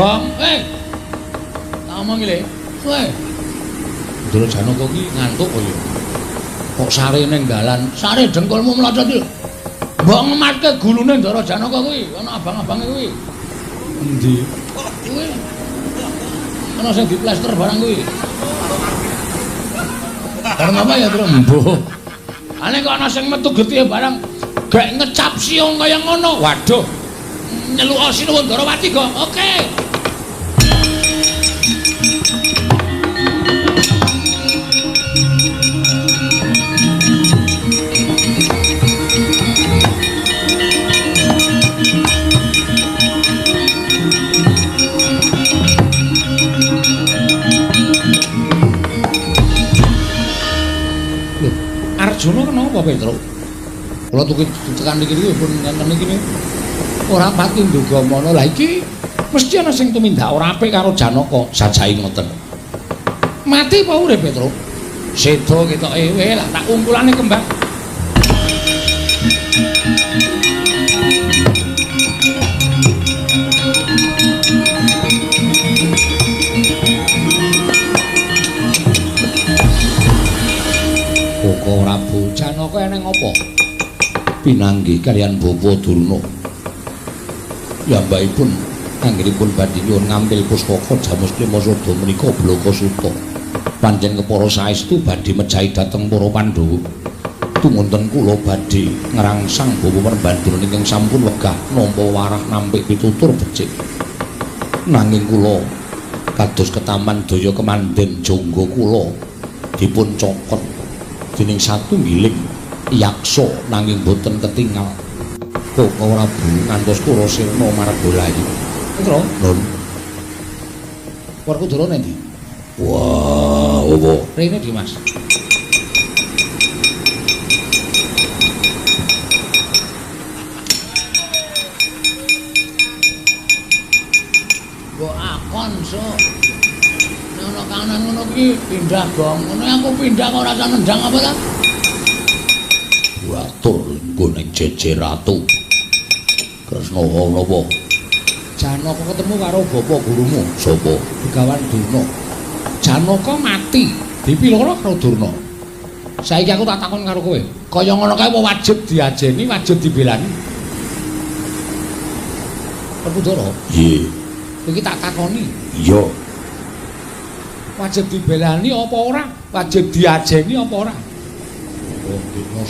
Gong, tak omong iki lho. Ndara Janaka ki ngantuk kaya. Kok sare ning dalan, sare dengkulmu mlocot iki. Mbok ngematke gulune Ndara Janaka kuwi, ana abang-abange kuwi. Endi? Kuwi. Ana sing diplester barang kuwi. Barang apa ya, Tru? Mbuh. Ane kok ana sing metu getih barang gek ngecap siung kaya ngono. Waduh. Nyeluk Sinuwun Darawati kok. Oke. Arjuna kenapa Petruk? Kula tuku tekan iki pun ngenten iki ora pati nduga mono. Lah iki mesti ana sing tumindak ora apik karo Janaka, sajahe ngoten. Mati apa urip Petruk? Sedo ketoke lah tak ungkulane kembang. Prabu Janaka eneng apa? Pinanggih kalian Bapa Durna. Piyambakipun anggenipun badhe nyuwun ngambil pustaka Jamus Klimasada menika Blokasuta. Panjen kepara saestu badhe mejahi dhateng para Pandhawa. Tumunten kula badhe ngrangsang Bapa Merbadur ingkang sampun wegah nampa warah nampik pitutur becik. Nanging kula kados ketaman daya kemanden jangga kula dipun cokot dening satunggiling yaksa nanging boten ketingal. Kok ora bu ngantos Kurasirna margalayu. Putra, Nun. Werkudara endi? Wah, opo? Rene Dimas. Mbok akon, Sok. Ana kanan ngono ki pindah Gong. Ngono aku pindah kok ora nendang apa ta? Watur nggone jejer ratu. Kresna napa? Janaka ketemu karo bapa gurumu. Sapa? Begawan Durna. Janaka mati dipiloro karo Durna. Saiki aku tak takon karo kowe. Kaya ngono kae wajib diajeni, wajib dibelani. Werkudara? Nggih. Iki tak takoni. Iya. Wajib dibelani apa ora? Wajib diajeni apa ora? Oh,